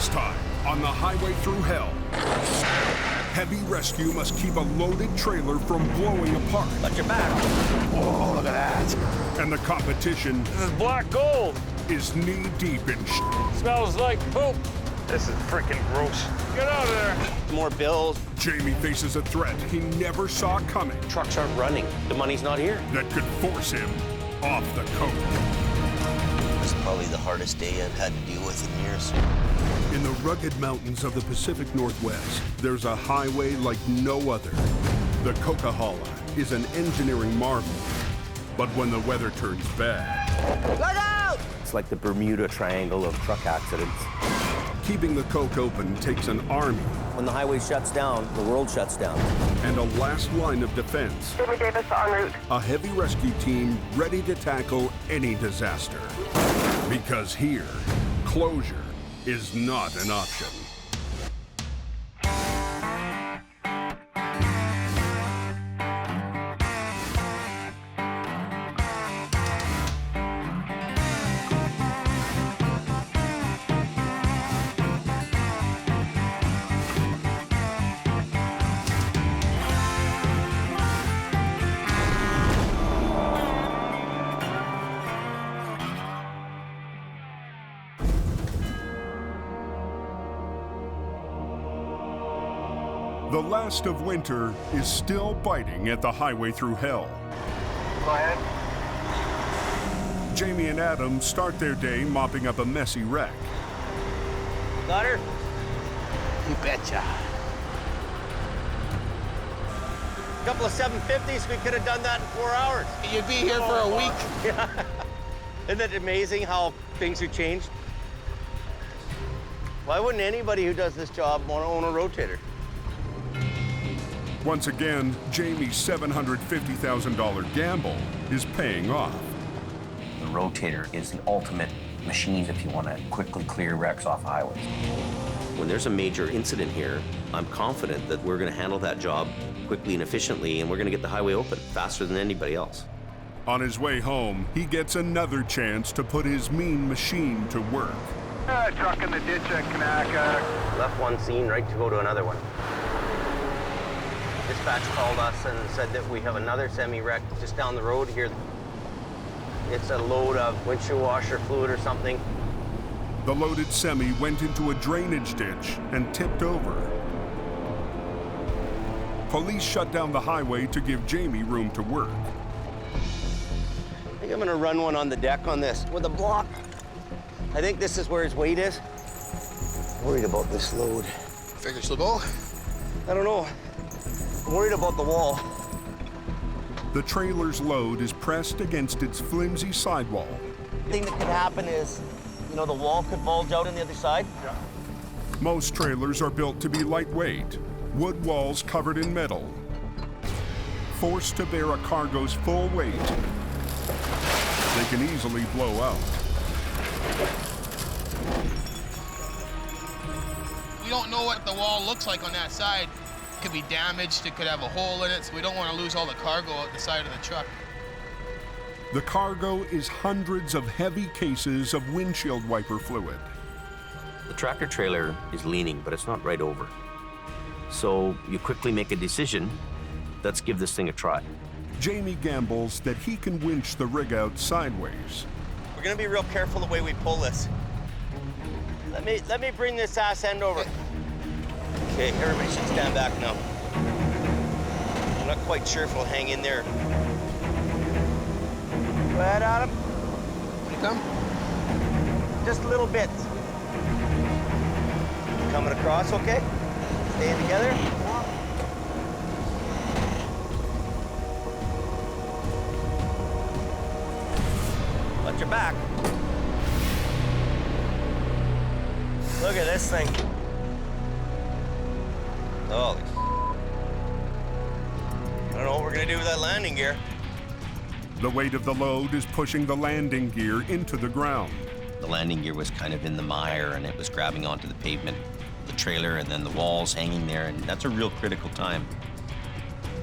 This time on the Highway Thru Hell, heavy rescue must keep a loaded trailer from blowing apart. Watch your back. Oh, look at that. And the competition This is black gold. is knee-deep in Smells like poop. This is freaking gross. Get out of there. More bills. Jamie faces a threat he never saw coming Trucks aren't running. The money's not here. that could force him off the coke. This is probably the hardest day I've had to deal with in years. In the rugged mountains of the Pacific Northwest, there's a highway like no other. The Coquihalla is an engineering marvel. But when the weather turns bad, Look out! It's like the Bermuda Triangle of truck accidents. keeping the coke open takes an army When the highway shuts down, the world shuts down. and a last line of defense. Jimmy Davis en route. A heavy rescue team ready to tackle any disaster. Because here, closure is not an option. The last of winter is still biting at the Highway Thru Hell. Go ahead. Jamie and Adam start their day mopping up a messy wreck. Got her? You betcha. A couple of 750s, we could have done that in 4 hours. You'd be here for a week. Yeah. Isn't it amazing how things have changed? Why wouldn't anybody who does this job want to own a rotator? Once again, Jamie's $750,000 gamble is paying off. The Rotator is the ultimate machine if you want to quickly clear wrecks off highways. When there's a major incident here, I'm confident that we're going to handle that job quickly and efficiently, and we're going to get the highway open faster than anybody else. On his way home, he gets another chance to put his mean machine to work. Truck in the ditch at Kanaka. Left one scene right to go to another one. Dispatch called us and said that we have another semi-wreck just down the road here. It's a load of windshield washer fluid or something. The loaded semi went into a drainage ditch and tipped over. Police shut down the highway to give Jamie room to work. I think I'm gonna run one on the deck on this with a block. I think this is where his weight is. Worried about this load. Figures the ball. I don't know. I'm worried about the wall. The trailer's load is pressed against its flimsy sidewall. The thing that could happen is, you know, the wall could bulge out on the other side. Most trailers are built to be lightweight, wood walls covered in metal. Forced to bear a cargo's full weight, they can easily blow out. We don't know what the wall looks like on that side. It could be damaged, it could have a hole in it, so we don't want to lose all the cargo out the side of the truck. The cargo is hundreds of heavy cases of windshield wiper fluid. The tractor trailer is leaning, but it's not right over. So you quickly make a decision, let's give this thing a try. Jamie gambles that he can winch the rig out sideways. We're gonna be real careful the way we pull this. Let me bring this ass end over. Okay, everybody should stand back now. I'm not quite sure if it'll hang in there. Go ahead, Adam. You come? Just a little bit. Coming across, okay? Staying together. Watch your back. Look at this thing. Holy. I don't know what we're gonna do with that landing gear. The weight of the load is pushing the landing gear into the ground. The landing gear was kind of in the mire and it was grabbing onto the pavement, the trailer, and then the walls hanging there, and that's a real critical time.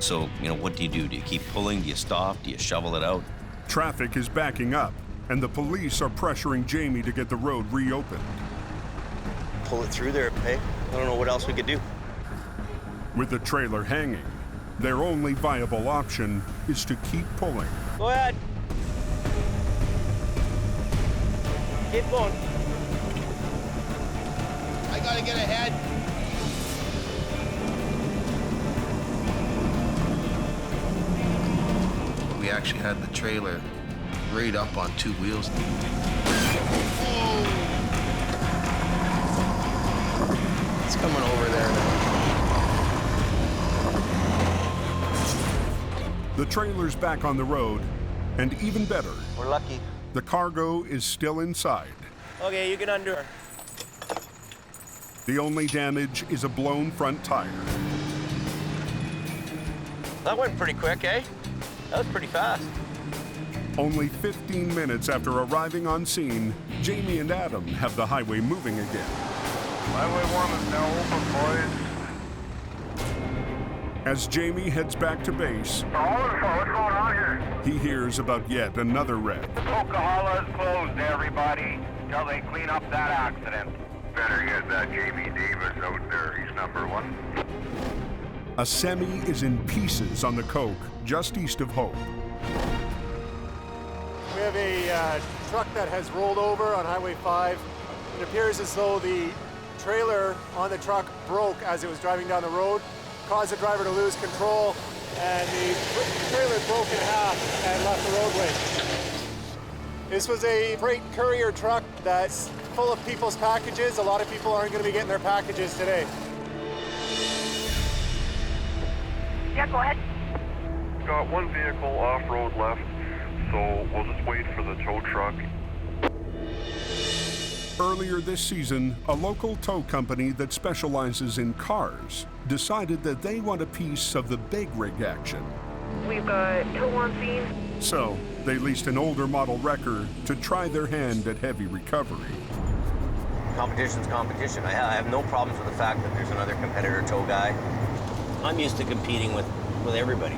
So, you know, what do? Do you keep pulling? Do you stop? Do you shovel it out? Traffic is backing up, and the police are pressuring Jamie to get the road reopened. pull it through there, hey? I don't know what else we could do. With the trailer hanging, their only viable option is to keep pulling. Go ahead. Keep going. I gotta get ahead. We actually had the trailer right up on two wheels. Oh! It's coming over there now. The trailer's back on the road, and even better, We're lucky. the cargo is still inside. Okay, you can undo her. The only damage is a blown front tire. That went pretty quick, eh? That was pretty fast. Only 15 minutes after arriving on scene, Jamie and Adam have the highway moving again. Highway 1 is now open, boys. As Jamie heads back to base, What's going on here? he hears about yet another wreck. Coquihalla is closed, everybody, till they clean up that accident. Better get that Jamie Davis out there. He's number 1. A semi is in pieces on the Coke, just east of Hope. We have a truck that has rolled over on Highway 5. It appears as though the trailer on the truck broke as it was driving down the road, caused the driver to lose control, and the trailer broke in half and left the roadway. This was a freight courier truck that's full of people's packages. A lot of people aren't going to be getting their packages today. Yeah, go ahead. Got one vehicle off-road left, so we'll just wait for the tow truck. Earlier this season, a local tow company that specializes in cars decided that they want a piece of the big rig action. We've got tow on scene. So, they leased an older model wrecker to try their hand at heavy recovery. Competition's competition. I have no problems with the fact that there's another competitor tow guy. I'm used to competing with everybody.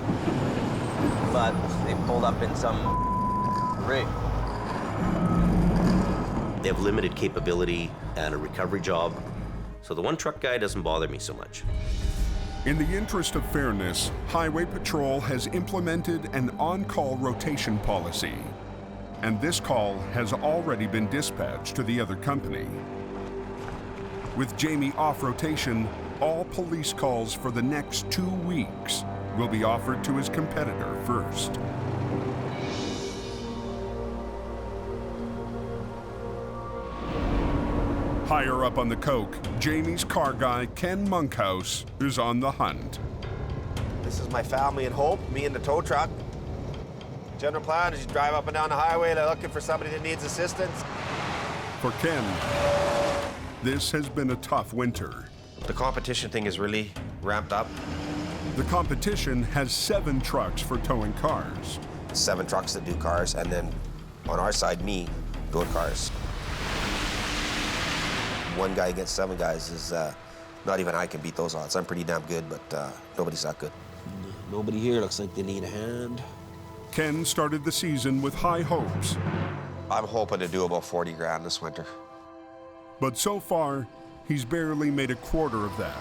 But they pulled up in some rig. They have limited capability and a recovery job, so the one truck guy doesn't bother me so much. In the interest of fairness, Highway Patrol has implemented an on-call rotation policy, and this call has already been dispatched to the other company. With Jamie off rotation, all police calls for the next 2 weeks will be offered to his competitor first. Higher up on the Coke, Jamie's car guy, Ken Monkhouse, is on the hunt. This is my family in Hope, me and the tow truck. General plan is you drive up and down the highway, they're looking for somebody that needs assistance. For Ken, this has been a tough winter. The competition thing is really ramped up. The competition has 7 trucks for towing cars. 7 trucks that do cars, and then on our side, me doing cars. One guy against 7 guys is not even I can beat those odds. I'm pretty damn good, but nobody's that good. Nobody here looks like they need a hand. Ken started the season with high hopes, I'm hoping to do about 40 grand this winter. but so far, he's barely made a quarter of that.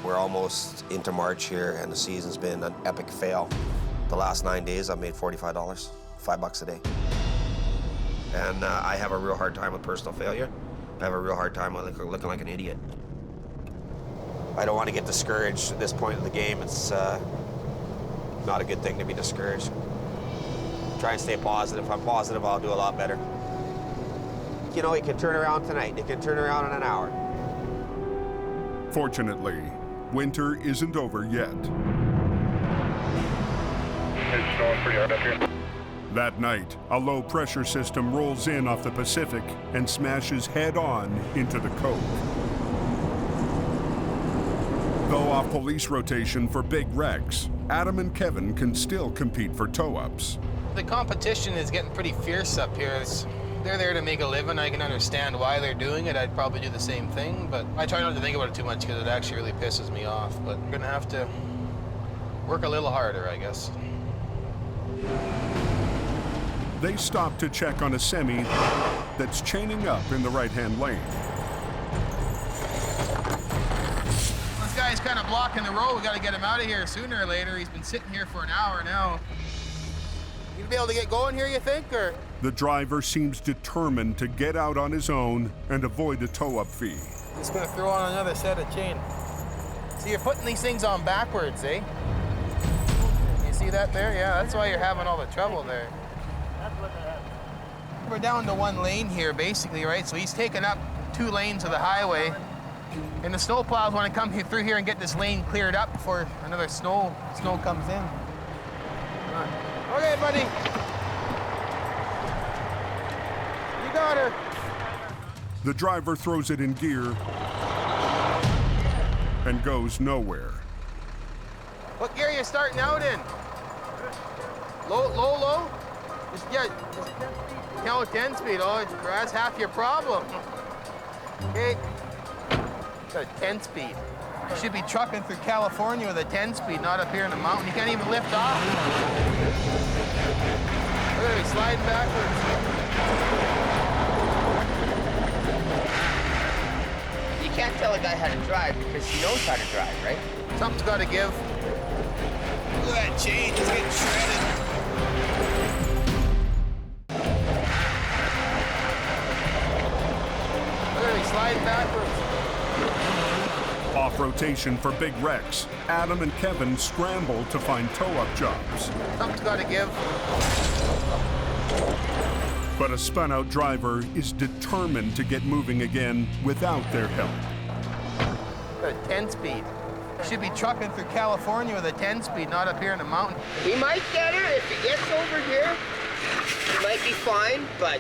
We're almost into March here, and the season's been an epic fail. The last 9 days, I've made $45, $5 a day. And I have a real hard time with personal failure. I have a real hard time with looking like an idiot. I don't want to get discouraged at this point in the game. It's not a good thing to be discouraged. Try and stay positive. If I'm positive, I'll do a lot better. You know, it can turn around tonight. It can turn around in an hour. Fortunately, winter isn't over yet. It's snowing pretty hard up here. That night, a low-pressure system rolls in off the Pacific and smashes head-on into the Coke. Though off police rotation for big wrecks, Adam and Kevin can still compete for tow-ups. The competition is getting pretty fierce up here. They're there to make a living. I can understand why they're doing it. I'd probably do the same thing, but I try not to think about it too much because it actually really pisses me off. But I'm gonna have to work a little harder, I guess. They stop to check on a semi that's chaining up in the right-hand lane. This guy's kind of blocking the road. We got to get him out of here sooner or later. He's been sitting here for an hour now. You be able to get going here, you think, or? The driver seems determined to get out on his own and avoid a tow-up fee. Just gonna throw on another set of chain. See, you're putting these things on backwards, eh? You see that there? Yeah, that's why you're having all the trouble there. We're down to one lane here, basically, right? So he's taking up 2 lanes of the highway. And the snowplows want to come through here and get this lane cleared up before another snow comes in. Okay, buddy. You got her. The driver throws it in gear and goes nowhere. What gear are you starting out in? Low? Just 10 speed. Oh, that's half your problem. Okay. Got a 10 speed. You should be trucking through California with a 10 speed, not up here in the mountain. You can't even lift off. Look at me sliding backwards. You can't tell a guy how to drive because he knows how to drive, right? Something's got to give. Look at that chain, it's getting shredded. Look at me sliding backwards. Off rotation for big wrecks, Adam and Kevin scramble to find tow-up jobs. Something's got to give. But a spun-out driver is determined to get moving again without their help. Got a 10 speed. You should be trucking through California with a 10 speed, not up here in the mountain. He might get her if he gets over here. He might be fine, but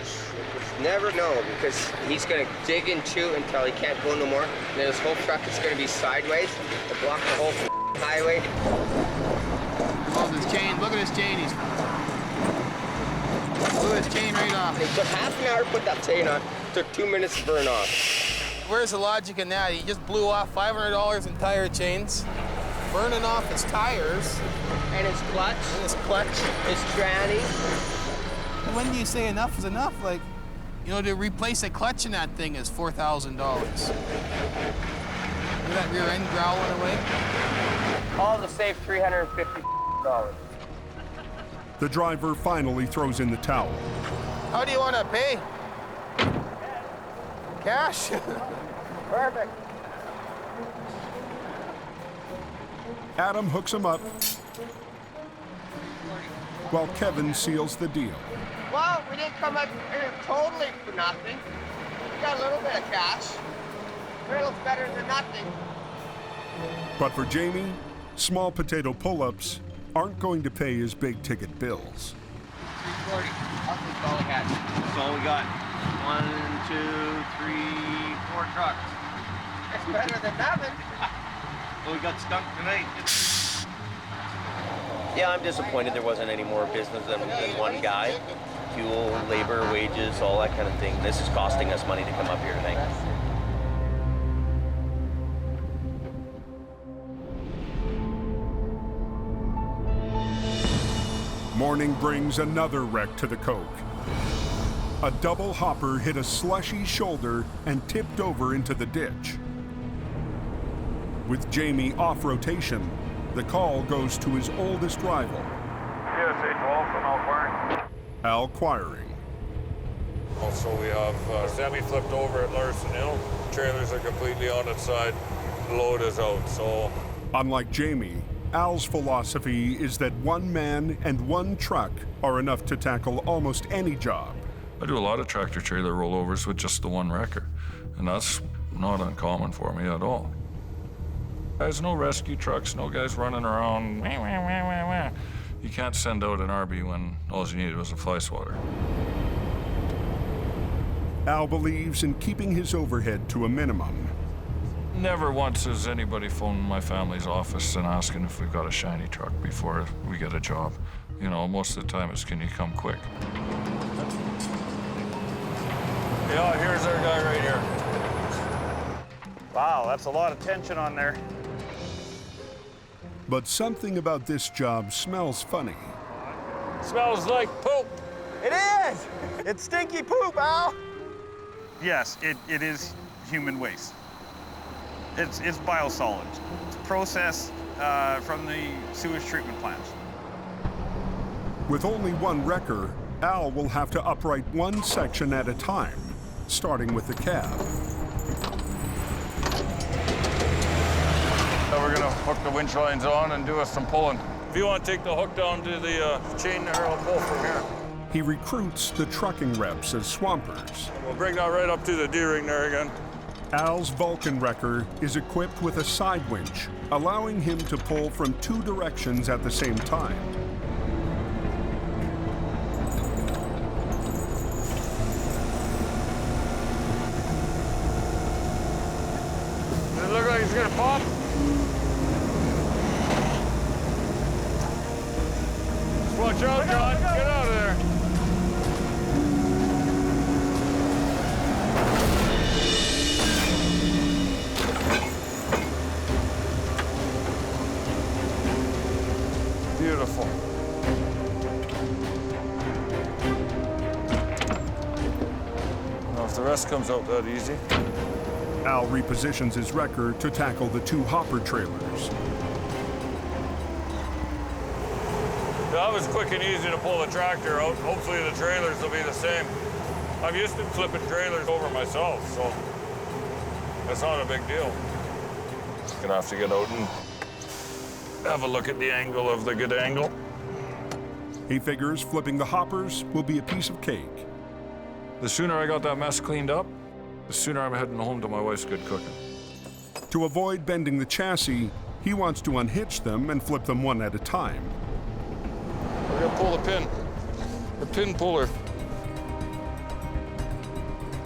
you never know because he's gonna dig and chew until he can't go no more. And then his whole truck is gonna be sideways to block the whole highway. Oh, this chain, look at his chain. Look at his chain right off. It took half an hour to put that chain on. It took 2 minutes to burn off. Where's the logic in that? He just blew off $500 in tire chains, burning off his tires. And his clutch. His tranny. When do you say enough is enough? Like, you know, to replace a clutch in that thing is $4,000. Look at that rear end growling away. All to save $350. The driver finally throws in the towel. How do you want to pay? Cash? Perfect. Adam hooks him up, while Kevin seals the deal. Well, we didn't come up here totally for nothing. We got a little bit of cash. A little's better than nothing. But for Jamie, small potato pull-ups aren't going to pay his big-ticket bills. 340. That's all we had. That's all we got. 1, 2, 3, 4 trucks. It's better than nothing. Well, we got stunk tonight. Yeah, I'm disappointed there wasn't any more business than one guy. Fuel, labor, wages, all that kind of thing. This is costing us money to come up here tonight. Morning brings another wreck to the Coke. A double hopper hit a slushy shoulder and tipped over into the ditch. With Jamie off rotation, the call goes to his oldest rival, USA 12 from Alquire. Al Quiring. Also, we have a semi flipped over at Larson Hill. Trailers are completely on its side. The load is out, so. Unlike Jamie, Al's philosophy is that one man and one truck are enough to tackle almost any job. I do a lot of tractor-trailer rollovers with just the one wrecker, and that's not uncommon for me at all. There's no rescue trucks, no guys running around. Wah, wah, wah, wah, wah. You can't send out an RB when all you needed was a fly swatter. Al believes in keeping his overhead to a minimum. Never once has anybody phoned my family's office and asking if we've got a shiny truck before we get a job. You know, most of the time it's, can you come quick? Yeah, here's our guy right here. Wow, that's a lot of tension on there. But something about this job smells funny. Smells like poop. It is! It's stinky poop, Al! Yes, it is human waste. It's biosolids. It's processed from the sewage treatment plants. With only one wrecker, Al will have to upright one section at a time, starting with the cab. Now we're gonna hook the winch lines on and do us some pulling. If you want to take the hook down to the chain there, I'll pull from here. He recruits the trucking reps as swampers. We'll bring that right up to the D-ring there again. Al's Vulcan wrecker is equipped with a side winch, allowing him to pull from two directions at the same time. Does it look like it's gonna pop? Just watch out, John. Get out of there. Beautiful. Now, if the rest comes out that easy. Al repositions his wrecker to tackle the two hopper trailers. That was quick and easy to pull the tractor out. Hopefully the trailers will be the same. I'm used to flipping trailers over myself, so that's not a big deal. Gonna have to get out and have a look at the angle of the good angle. He figures flipping the hoppers will be a piece of cake. The sooner I got that mess cleaned up, the sooner I'm heading home to my wife's good cooking. To avoid bending the chassis, he wants to unhitch them and flip them one at a time. We're gonna pull the pin puller.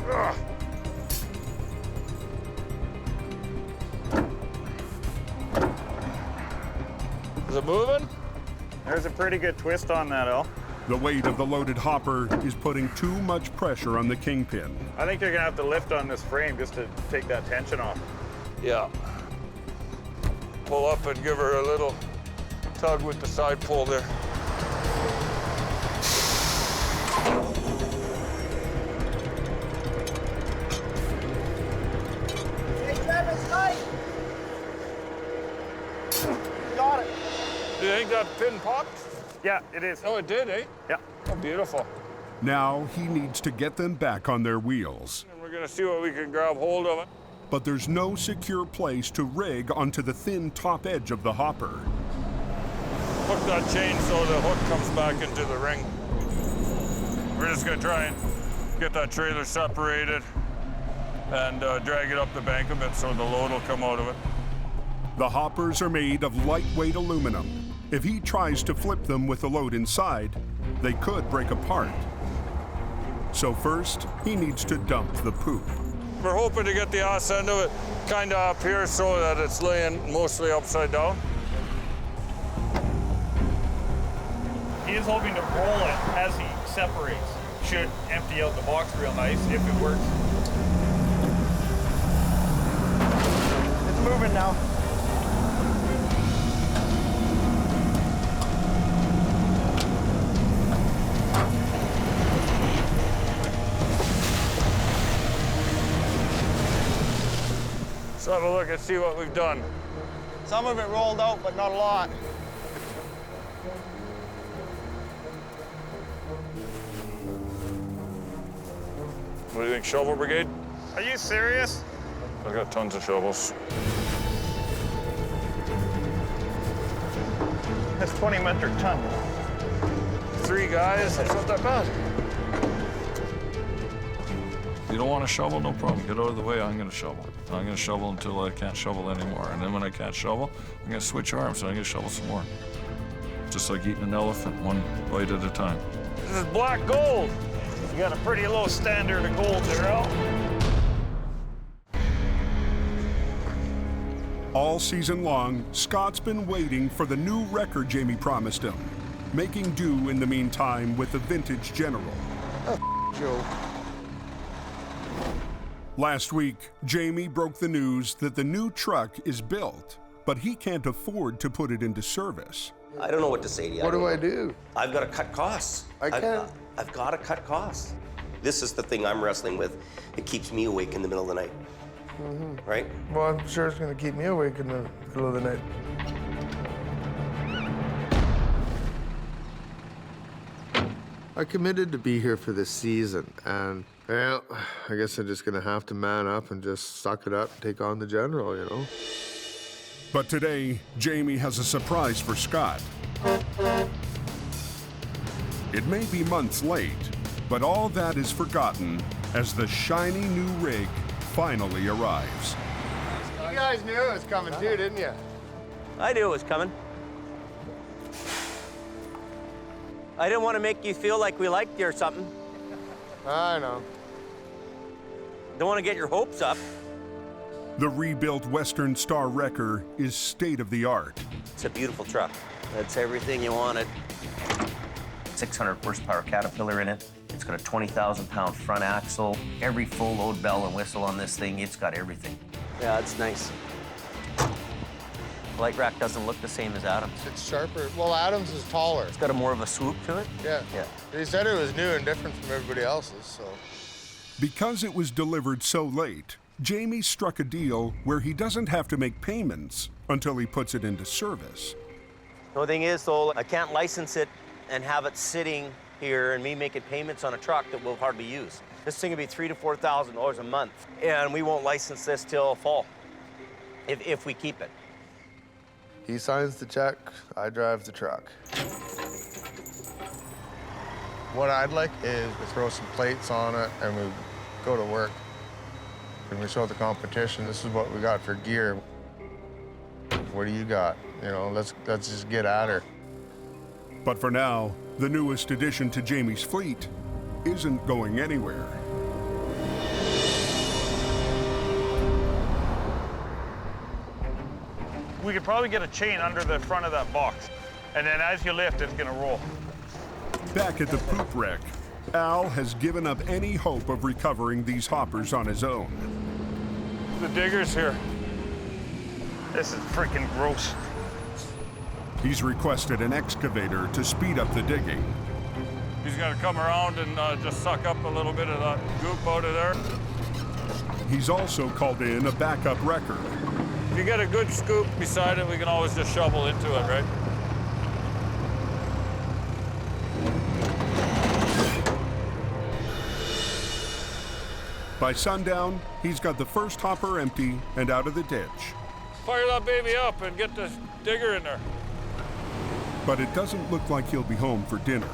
Ugh. Is it moving? There's a pretty good twist on that, Al. The weight of the loaded hopper is putting too much pressure on the kingpin. I think you're gonna have to lift on this frame just to take that tension off. Yeah. Pull up and give her a little tug with the side pull there. Hey, Travis, tight! Got it. Do you think that pin popped? Yeah, it is. Oh, it did, eh? Yeah. Oh, beautiful. Now he needs to get them back on their wheels. And we're gonna see what we can grab hold of it. But there's no secure place to rig onto the thin top edge of the hopper. Hook that chain so the hook comes back into the ring. We're just gonna try and get that trailer separated and drag it up the bank a bit so the load will come out of it. The hoppers are made of lightweight aluminum. If he tries to flip them with the load inside, they could break apart. So first, he needs to dump the poop. We're hoping to get the ass end of it kind of up here so that it's laying mostly upside down. He is hoping to roll it as he separates. Should empty out the box real nice if it works. It's moving now. Let's have a look and see what we've done. Some of it rolled out, but not a lot. What do you think, shovel brigade? Are you serious? I've got tons of shovels. That's 20 metric ton. 3 guys, that's not that bad. You don't want to shovel? No problem. Get out of the way. I'm going to shovel. I'm going to shovel until I can't shovel anymore. And then when I can't shovel, I'm going to switch arms and I'm going to shovel some more. Just like eating an elephant, one bite at a time. This is black gold. You got a pretty low standard of gold there, Al. All season long, Scott's been waiting for the new record Jamie promised him, making do in the meantime with the vintage General. Joe. Last week, Jamie broke the news that the new truck is built, but he can't afford to put it into service. I don't know what to say to you. What do I do? I've got to cut costs. I can't. I've got to cut costs. This is the thing I'm wrestling with. It keeps me awake in the middle of the night. Right? Well, I'm sure it's going to keep me awake in the middle of the night. I committed to be here for this season, and well, I guess I'm just gonna have to man up and just suck it up and take on the general, you know? But today, Jamie has a surprise for Scott. It may be months late, but all that is forgotten as the shiny new rig finally arrives. You guys knew it was coming too, didn't you? I knew it was coming. I didn't want to make you feel like we liked you or something. I know. Don't want to get your hopes up. The rebuilt Western Star Wrecker is state-of-the-art. It's a beautiful truck. That's everything you wanted. 600 horsepower Caterpillar in it. It's got a 20,000-pound front axle. Every full load bell and whistle on this thing, it's got everything. Yeah, it's nice. Light rack doesn't look the same as Adam's. It's sharper. Well, Adam's is taller. It's got a more of a swoop to it. Yeah. Yeah. He said it was new and different from everybody else's, so. Because it was delivered so late, Jamie struck a deal where he doesn't have to make payments until he puts it into service. The only thing is, though, I can't license it and have it sitting here and me making payments on a truck that we'll hardly use. This thing will be $3,000 to $4,000 a month, and we won't license this till fall, if we keep it. He signs the check, I drive the truck. What I'd like is to throw some plates on it and we go to work. And we show the competition, this is what we got for gear. What do you got? You know, let's just get at her. But for now, the newest addition to Jamie's fleet isn't going anywhere. We could probably get a chain under the front of that box, and then as you lift, it's gonna roll. Back at the poop wreck, Al has given up any hope of recovering these hoppers on his own. The digger's here. This is freaking gross. He's requested an excavator to speed up the digging. He's gonna come around and just suck up a little bit of that goop out of there. He's also called in a backup wrecker. If you get a good scoop beside it, we can always just shovel into it, right? By sundown, he's got the first hopper empty and out of the ditch. Fire that baby up and get the digger in there. But it doesn't look like he'll be home for dinner.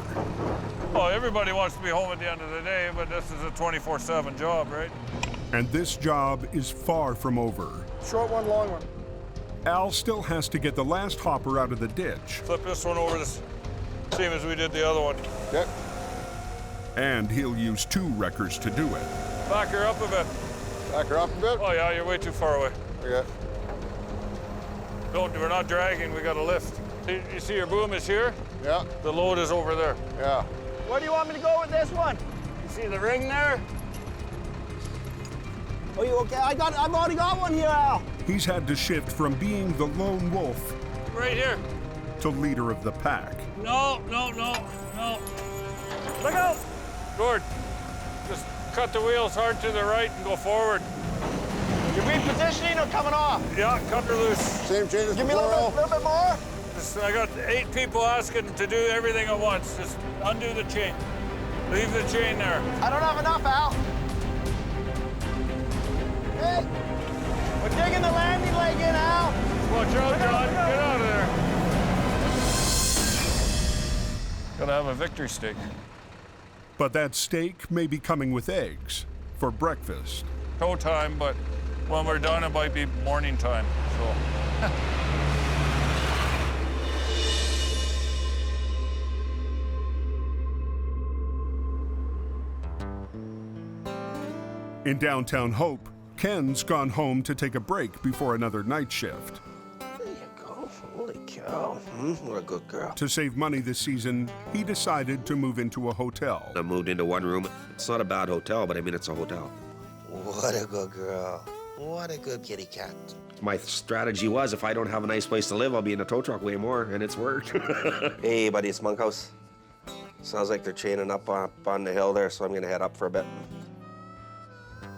Oh, everybody wants to be home at the end of the day, but this is a 24/7 job, right? And this job is far from over. Short one, long one. Al still has to get the last hopper out of the ditch. Flip this one over the same as we did the other one. Yep. And he'll use 2 wreckers to do it. Back her up a bit. Back her up a bit. Oh yeah, you're way too far away. Okay. We're not dragging, we got to lift. You see your boom is here? Yeah. The load is over there. Yeah. Where do you want me to go with this one? You see the ring there? Oh, you okay? I've already got one here, Al. He's had to shift from being the lone wolf Right here. to leader of the pack. No. Look out! Gord, just cut the wheels hard to the right and go forward. You're repositioning or coming off? Yeah, cut her loose. Same chain as Give me a before, little bit more. I got 8 people asking to do everything at once. Just undo the chain. Leave the chain there. I don't have enough, Al. Hey, we're digging the landing leg in, Al. Watch out, John. Get out of there. Gotta have a victory steak. But that steak may be coming with eggs for breakfast. Tow time, but when we're done, it might be morning time, so. In downtown Hope, Ken's gone home to take a break before another night shift. There you go. Holy cow. What a good girl. To save money this season, he decided to move into a hotel. I moved into one room. It's not a bad hotel, but I mean, it's a hotel. What a good girl. What a good kitty cat. My strategy was, if I don't have a nice place to live, I'll be in a tow truck way more, and it's worked. Hey, buddy, it's Monkhouse. Sounds like they're chaining up on the hill there, so I'm gonna head up for a bit.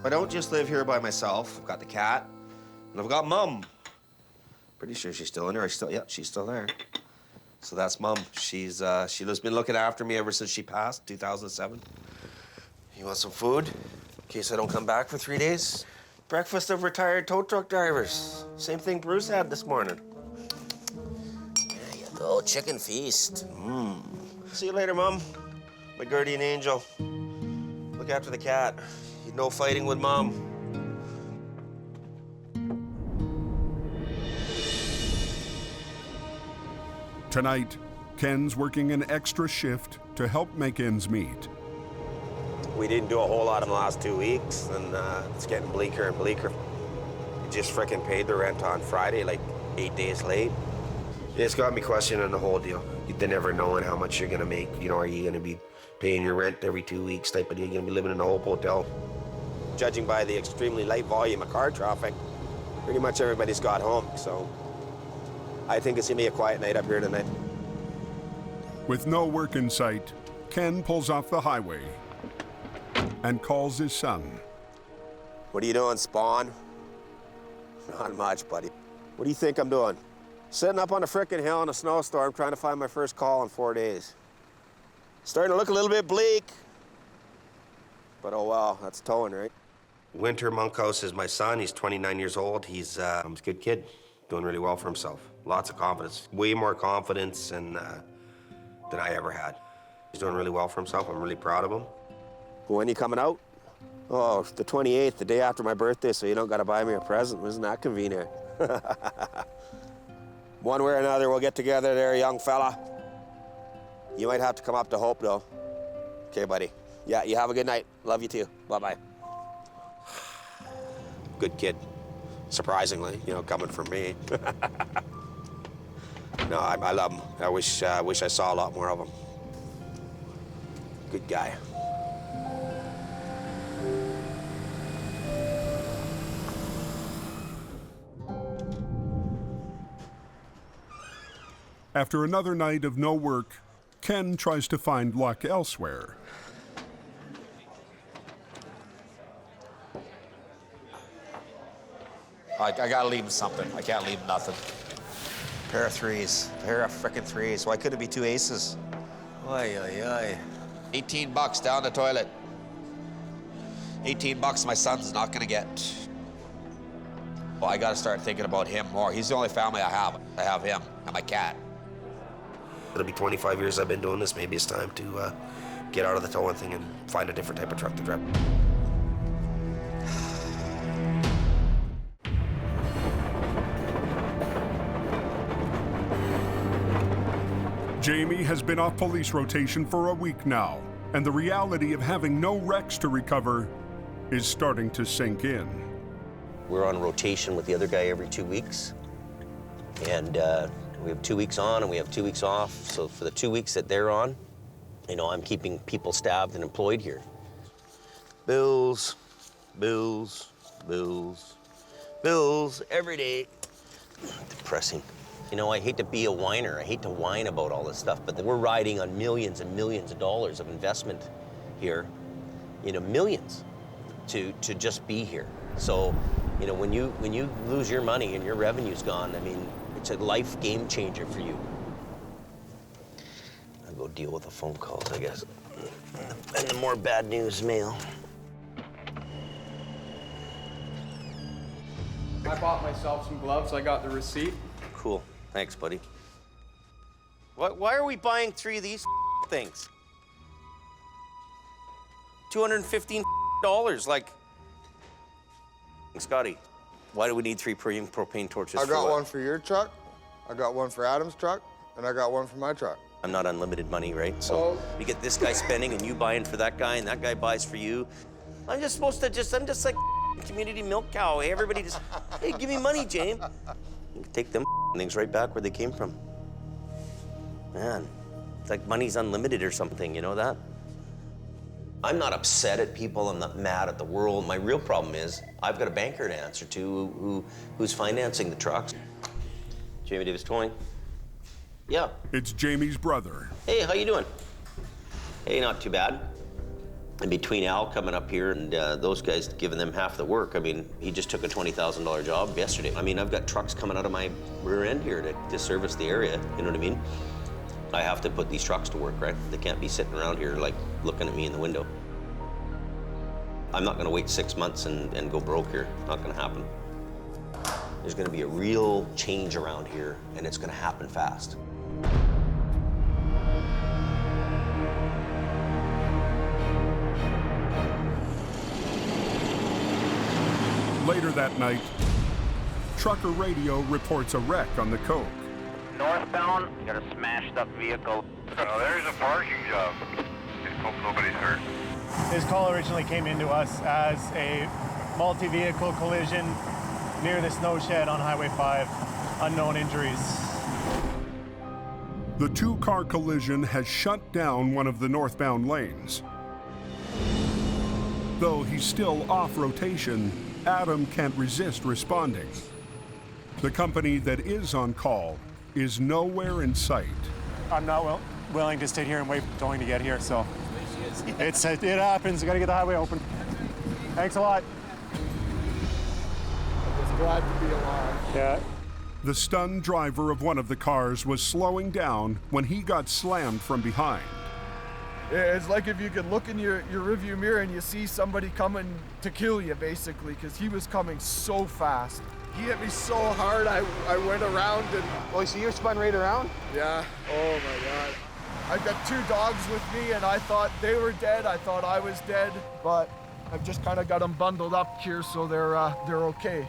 I don't just live here by myself. I've got the cat, and I've got Mum. Pretty sure she's still in there. Yeah, she's still there. So that's Mum. She's been looking after me ever since she passed, 2007. You want some food? In case I don't come back for 3 days? Breakfast of retired tow truck drivers. Same thing Bruce had this morning. There you go, chicken feast. See you later, Mum. My guardian angel. Look after the cat. No fighting with Mom. Tonight, Ken's working an extra shift to help make ends meet. We didn't do a whole lot in the last 2 weeks, and it's getting bleaker and bleaker. We just frickin' paid the rent on Friday, like 8 days late. It's got me questioning the whole deal. You're never knowing how much you're gonna make. You know, are you gonna be paying your rent every 2 weeks type of deal? You're gonna be living in a whole hotel. Judging by the extremely light volume of car traffic, pretty much everybody's got home, so I think it's gonna be a quiet night up here tonight. With no work in sight, Ken pulls off the highway and calls his son. What are you doing, Spawn? Not much, buddy. What do you think I'm doing? Sitting up on a frickin' hill in a snowstorm trying to find my first call in 4 days. Starting to look a little bit bleak. But oh well, that's towing, right? Winter Monkhouse is my son. He's 29 years old. He's a good kid, doing really well for himself. Lots of confidence, way more confidence than I ever had. He's doing really well for himself. I'm really proud of him. When are you coming out? Oh, the 28th, the day after my birthday, so you don't gotta buy me a present. Isn't that convenient? One way or another, we'll get together there, young fella. You might have to come up to Hope, though. Okay, buddy. Yeah, you have a good night. Love you too. Bye-bye. Good kid. Surprisingly, you know, coming from me. No, I love him. I wish I saw a lot more of him. Good guy. After another night of no work, Ken tries to find luck elsewhere. I gotta leave him something. I can't leave him nothing. Pair of threes. Pair of frickin' threes. Why couldn't it be 2 aces? Oy, oy, oy. $18 down the toilet. $18 my son's not gonna get. Well, I gotta start thinking about him more. He's the only family I have. I have him and my cat. It'll be 25 years I've been doing this. Maybe it's time to get out of the towing thing and find a different type of truck to drive. Jamie has been off police rotation for a week now, and the reality of having no wrecks to recover is starting to sink in. We're on rotation with the other guy every 2 weeks, and we have 2 weeks on and we have 2 weeks off. So for the 2 weeks that they're on, you know, I'm keeping people staffed and employed here. Bills, bills, bills, bills every day. Depressing. You know, I hate to be a whiner. I hate to whine about all this stuff, but we're riding on millions and millions of dollars of investment here. You know, millions to just be here. So, you know, when you lose your money and your revenue's gone, I mean, it's a life game changer for you. I'll go deal with the phone calls, I guess. And the more bad news mail. I bought myself some gloves. I got the receipt. Cool. Thanks, buddy. Why are we buying 3 of these things? $215, like. Scotty, why do we need 3 premium propane torches? I got one for your truck, I got one for Adam's truck, and I got one for my truck. I'm not unlimited money, right? So you get this guy spending and you buying for that guy and that guy buys for you. I'm just like community milk cow. Hey, everybody just, hey, give me money, James. You can take them things right back where they came from. Man, it's like money's unlimited or something, you know that? I'm not upset at people, I'm not mad at the world. My real problem is I've got a banker to answer to who's financing the trucks. Jamie Davis Towing. Yeah. It's Jamie's brother. Hey, how you doing? Hey, not too bad. And between Al coming up here and those guys giving them half the work, I mean, he just took a $20,000 job yesterday. I mean, I've got trucks coming out of my rear end here to service the area, you know what I mean? I have to put these trucks to work, right? They can't be sitting around here like looking at me in the window. I'm not gonna wait 6 months and go broke here. Not gonna happen. There's gonna be a real change around here and it's gonna happen fast. Later that night, trucker radio reports a wreck on the Coke. Northbound, you got a smashed up vehicle. Oh, there's a parking job. Just hope nobody's hurt. His call originally came into us as a multi-vehicle collision near the snow shed on Highway 5. Unknown injuries. The two-car collision has shut down one of the northbound lanes. Though he's still off rotation, Adam can't resist responding. The company that is on call is nowhere in sight. I'm not willing to stay here and wait for towing to get here, so it happens. You gotta get the highway open. Thanks a lot. I'm just glad to be alive. Yeah. The stunned driver of one of the cars was slowing down when he got slammed from behind. It's like if you could look in your rearview mirror and you see somebody coming to kill you, basically, because he was coming so fast. He hit me so hard, I went around and... Oh, so you're spun right around? Yeah. Oh, my God. I've got 2 dogs with me, and I thought they were dead. I thought I was dead, but I've just kind of got them bundled up here so they're okay.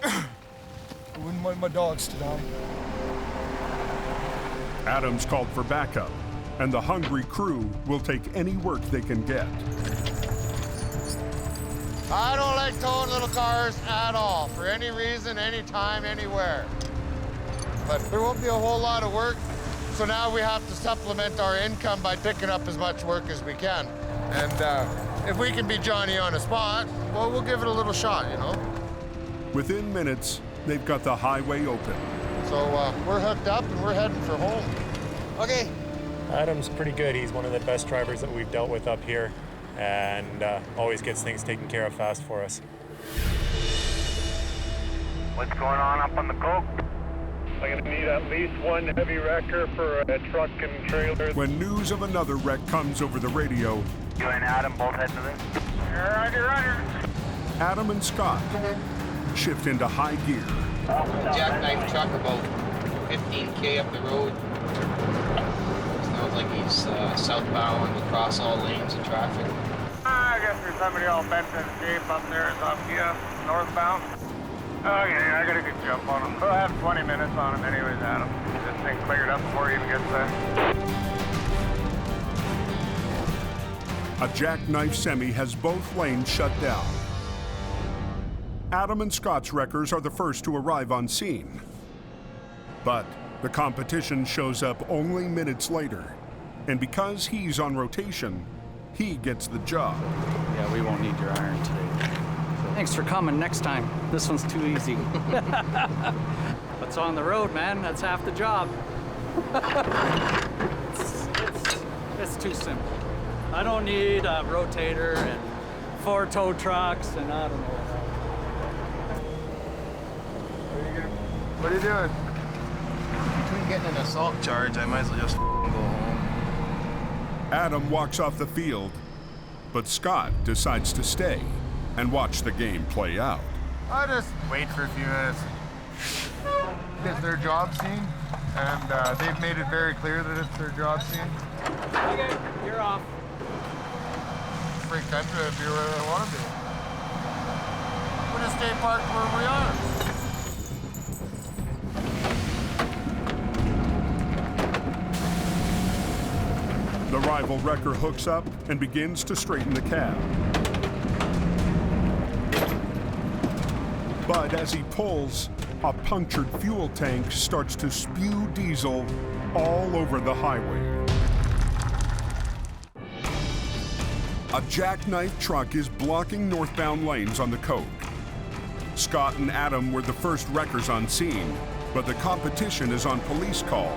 I wouldn't want my dogs to die. Adams called for backup, and the hungry crew will take any work they can get. I don't like towing little cars at all, for any reason, anytime, anywhere. But there won't be a whole lot of work, so now we have to supplement our income by picking up as much work as we can. And if we can be Johnny on the spot, well, we'll give it a little shot, you know? Within minutes, they've got the highway open. So we're hooked up and we're heading for home. Okay. Adam's pretty good. He's one of the best drivers that we've dealt with up here, and always gets things taken care of fast for us. What's going on up on the Coke? I'm gonna need at least one heavy wrecker for a truck and trailer. When news of another wreck comes over the radio, You and Adam both heading to this? Roger. Adam and Scott shift into high gear. Jackknife truck about 15K up the road. Sounds like he's southbound across all lanes of traffic. I guess there's somebody all bent in shape up there is up here, northbound. Okay, I got a good jump on him. We'll have 20 minutes on him anyways, Adam. This thing cleared up before he even gets there. A Jackknife semi has both lanes shut down. Adam and Scott's wreckers are the first to arrive on scene. But the competition shows up only minutes later. And because he's on rotation, he gets the job. Yeah, we won't need your iron today. Thanks for coming next time. This one's too easy. What's on the road, man? That's half the job. It's too simple. I don't need a rotator and 4 tow trucks and I don't know What are you doing? Between getting an assault charge, I might as well just go home. Adam walks off the field, but Scott decides to stay and watch the game play out. I'll just wait for a few minutes. It's their job scene, and they've made it very clear that it's their job scene. Okay, you're off. Free country to be where they want to be. We'll just stay parked where we are. The rival wrecker hooks up and begins to straighten the cab. But as he pulls, a punctured fuel tank starts to spew diesel all over the highway. A Jackknife truck is blocking northbound lanes on the Coke. Scott and Adam were the first wreckers on scene, but the competition is on police call,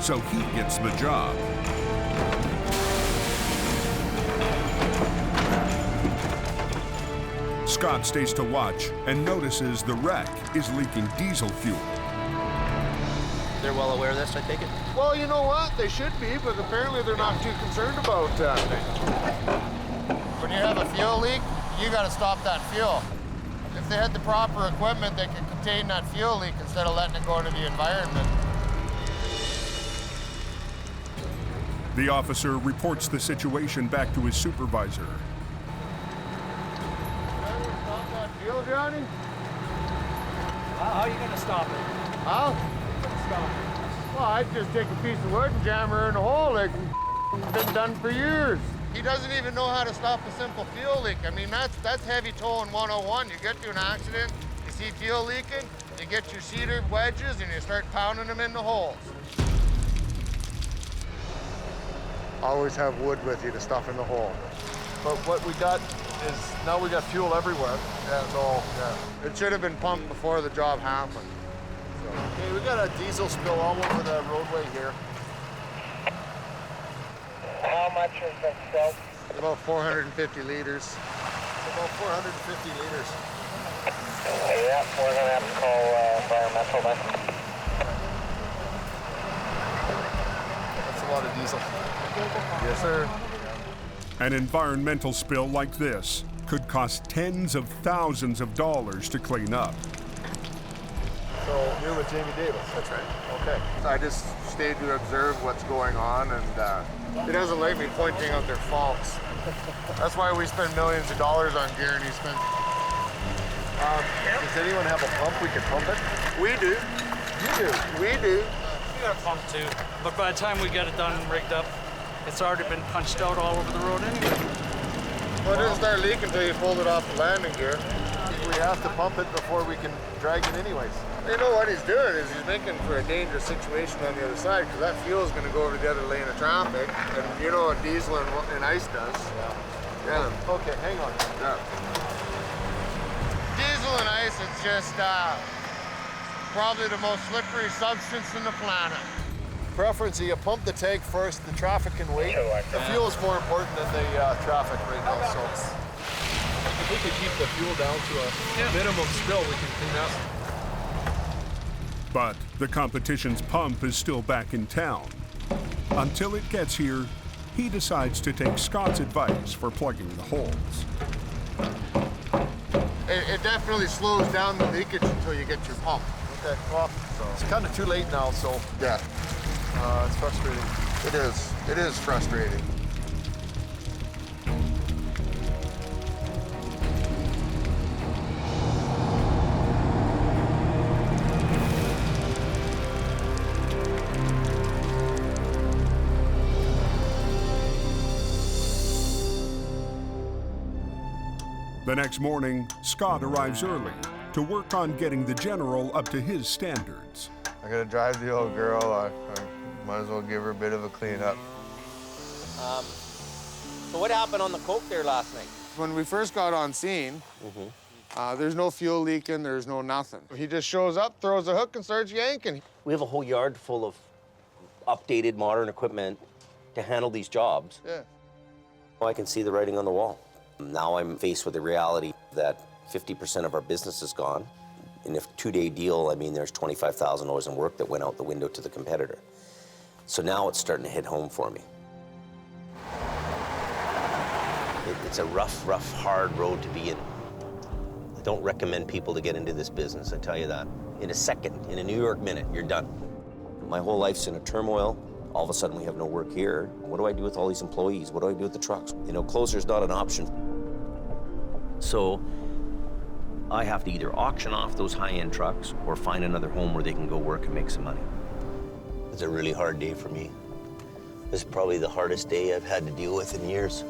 so he gets the job. Scott stays to watch and notices the wreck is leaking diesel fuel. They're well aware of this, I take it? Well, you know what? They should be, but apparently they're not too concerned about that. When you have a fuel leak, you got to stop that fuel. If they had the proper equipment, they could contain that fuel leak instead of letting it go into the environment. The officer reports the situation back to his supervisor. Stop that fuel, Johnny? How are you going to stop it? How? Stop it. Well, I'd just take a piece of wood and jam her in a hole like it's been done for years. He doesn't even know how to stop a simple fuel leak. I mean, that's heavy towing 101. You get to an accident, you see fuel leaking, you get your cedar wedges and you start pounding them in the holes. Always have wood with you to stuff in the hole. But what we got is now we got fuel everywhere. Yeah, so it should have been pumped before the job happened. Okay, we got a diesel spill all over the roadway here. How much has been spilled? About 450 liters. About 450 liters. Yeah, we're gonna have to call environmental then. That's a lot of diesel. Yes, sir. An environmental spill like this could cost tens of thousands of dollars to clean up. So you're with Jamie Davis. That's right. Okay. I just stayed to observe what's going on, and he doesn't like me pointing out their faults. That's why we spend millions of dollars on gear, and he spends. Does anyone have a pump we can pump it? We do. You do. We do. We got a pump too, but by the time we get it done and rigged up, it's already been punched out all over the road anyway. Well, it didn't start leaking until you pulled it off the landing gear. We have to pump it before we can drag it anyways. You know what he's doing is he's making for a dangerous situation on the other side, because that fuel is going to go over the other lane of traffic, and you know what diesel and ice does. Yeah. Okay, hang on. Yeah. Diesel and ice, it's just probably the most slippery substance in the planet. Preference, you pump the tank first, the traffic can wait. The fuel is more important than the traffic right now, so if we could keep the fuel down to a minimum spill, we can clean up. But the competition's pump is still back in town. Until it gets here, he decides to take Scott's advice for plugging the holes. It definitely slows down the leakage until you get your pump. Okay, well, it's kind of too late now, so yeah. It's frustrating. It is. It is frustrating. The next morning, Scott arrives early to work on getting the General up to his standards. I gotta drive the old girl. I might as well give her a bit of a cleanup. So what happened on the Coke there last night? When we first got on scene, there's no fuel leaking, there's no nothing. He just shows up, throws a hook, and starts yanking. We have a whole yard full of updated modern equipment to handle these jobs. Yeah. I can see the writing on the wall. Now I'm faced with the reality that 50% of our business is gone. In a 2-day deal, I mean, there's $25,000 in work that went out the window to the competitor. So now it's starting to hit home for me. It's a rough, hard road to be in. I don't recommend people to get into this business, I tell you that. In a second, in a New York minute, you're done. My whole life's in a turmoil. All of a sudden, we have no work here. What do I do with all these employees? What do I do with the trucks? You know, closer's not an option. So I have to either auction off those high-end trucks or find another home where they can go work and make some money. It's a really hard day for me. This is probably the hardest day I've had to deal with in years.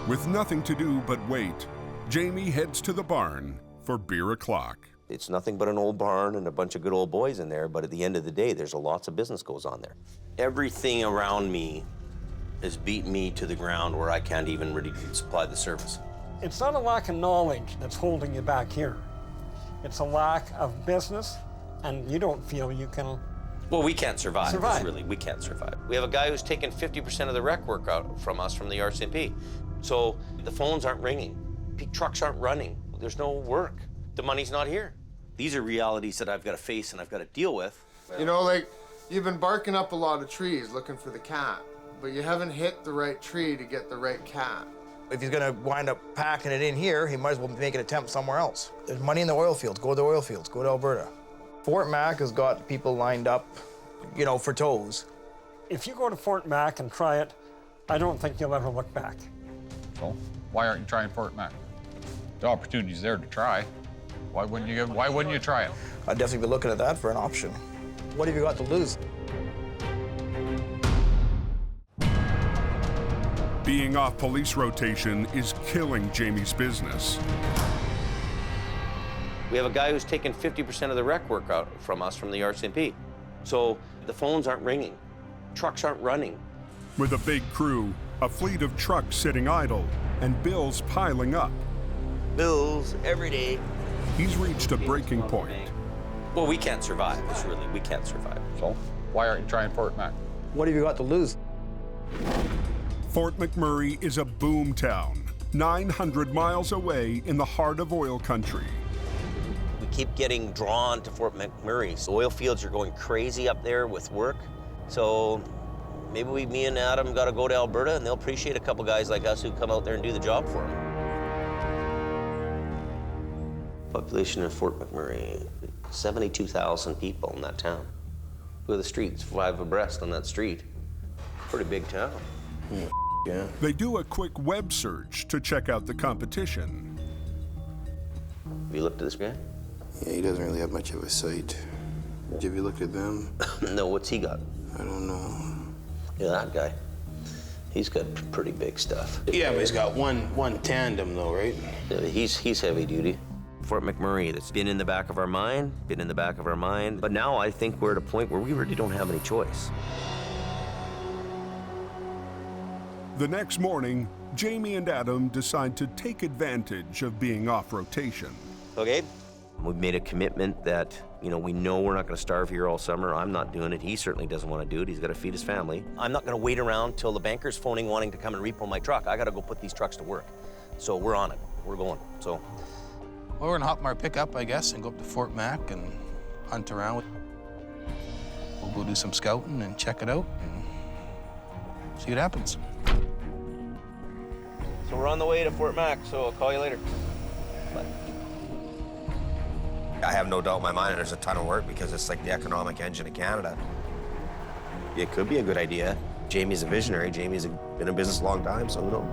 With nothing to do but wait, Jamie heads to the barn for beer o'clock. It's nothing but an old barn and a bunch of good old boys in there, but at the end of the day, there's lots of business goes on there. Everything around me is beating me to the ground where I can't even really supply the service. It's not a lack of knowledge that's holding you back here. It's a lack of business, and you don't feel you can. Well, we can't survive. Really, we can't survive. We have a guy who's taken 50% of the rec work out from us from the RCMP. So the phones aren't ringing, trucks aren't running, there's no work. The money's not here. These are realities that I've got to face and I've got to deal with. You know, like, you've been barking up a lot of trees looking for the cat, but you haven't hit the right tree to get the right cat. If he's gonna wind up packing it in here, he might as well make an attempt somewhere else. There's money in the oil fields. Go to the oil fields. Go to Alberta. Fort Mac has got people lined up, you know, for tows. If you go to Fort Mac and try it, I don't think you'll ever look back. So why aren't you trying Fort Mac? The opportunity's there to try. Why wouldn't you try it? I'd definitely be looking at that for an option. What have you got to lose? Being off police rotation is killing Jamie's business. We have a guy who's taken 50% of the rec work out from us from the RCMP. So the phones aren't ringing, trucks aren't running. With a big crew, a fleet of trucks sitting idle, and bills piling up. Bills every day. He's reached a breaking point. Well, we can't survive. We can't survive. So why aren't you trying Fort Mac? What have you got to lose? Fort McMurray is a boom town, 900 miles away in the heart of oil country. We keep getting drawn to Fort McMurray. So oil fields are going crazy up there with work. So maybe me and Adam got to go to Alberta, and they'll appreciate a couple guys like us who come out there and do the job for them. Population of Fort McMurray, 72,000 people in that town. Look at the streets, 5 abreast on that street. Pretty big town. Yeah. They do a quick web search to check out the competition. Have you looked at this guy? Yeah, he doesn't really have much of a sight. Have you looked at them? No, what's he got? I don't know. Yeah, that guy. He's got pretty big stuff. Yeah, but he's got one tandem though, right? Yeah, he's heavy duty. Fort McMurray, that's been in the back of our mind, but now I think we're at a point where we really don't have any choice. The next morning, Jamie and Adam decide to take advantage of being off rotation. Okay, we've made a commitment that, you know we're not gonna starve here all summer. I'm not doing it. He certainly doesn't want to do it. He's got to feed his family. I'm not gonna wait around till the banker's phoning wanting to come and repo my truck. I gotta go put these trucks to work. So we're on it, we're going, so. Well, we're gonna hop in our pickup, I guess, and go up to Fort Mac and hunt around. We'll go do some scouting and check it out and see what happens. So we're on the way to Fort Mac, so I'll call you later. Bye. I have no doubt in my mind there's a ton of work because it's like the economic engine of Canada. It could be a good idea. Jamie's a visionary. Jamie's been in business a long time, so who knows?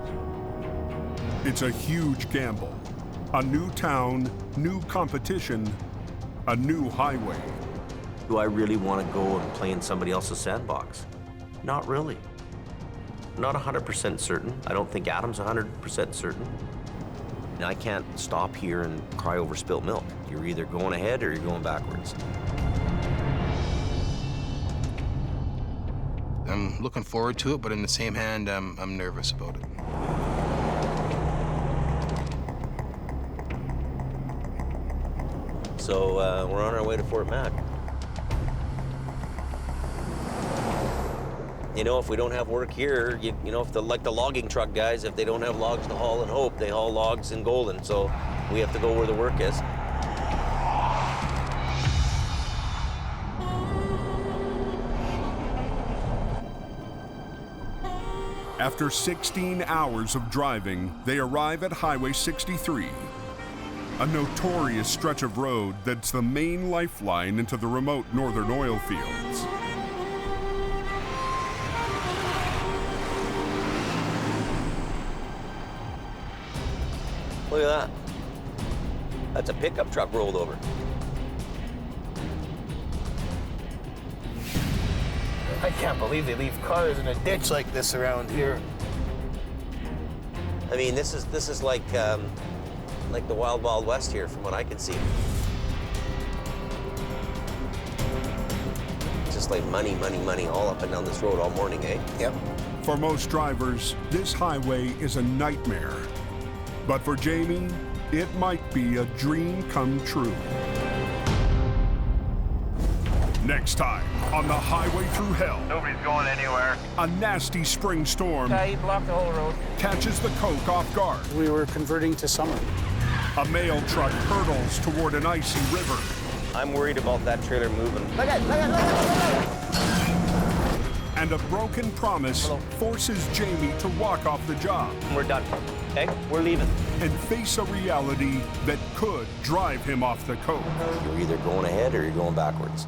It's a huge gamble. A new town, new competition, a new highway. Do I really want to go and play in somebody else's sandbox? Not really. Not 100% certain. I don't think Adam's 100% certain. And I can't stop here and cry over spilt milk. You're either going ahead or you're going backwards. I'm looking forward to it, but in the same hand, I'm nervous about it. So we're on our way to Fort Mac. You know, if we don't have work here, you know, if like the logging truck guys, if they don't have logs to haul in Hope, they haul logs in Golden. So we have to go where the work is. After 16 hours of driving, they arrive at Highway 63, a notorious stretch of road that's the main lifeline into the remote northern oil fields. Look at that. That's a pickup truck rolled over. I can't believe they leave cars in a ditch like this around here. I mean, this is like the Wild Wild West here, from what I can see. Just like money, money, money all up and down this road all morning, eh? Yep. For most drivers, this highway is a nightmare. But for Jamie, it might be a dream come true. Next time on the Highway Thru Hell. Nobody's going anywhere. A nasty spring storm Yeah, he blocked the whole road. catches the Coke off guard. We were converting to summer. A mail truck hurtles toward an icy river. I'm worried about that trailer moving. And a broken promise forces Jamie to walk off the job. We're done, okay? We're leaving. And face a reality that could drive him off the Coke. You're either going ahead or you're going backwards.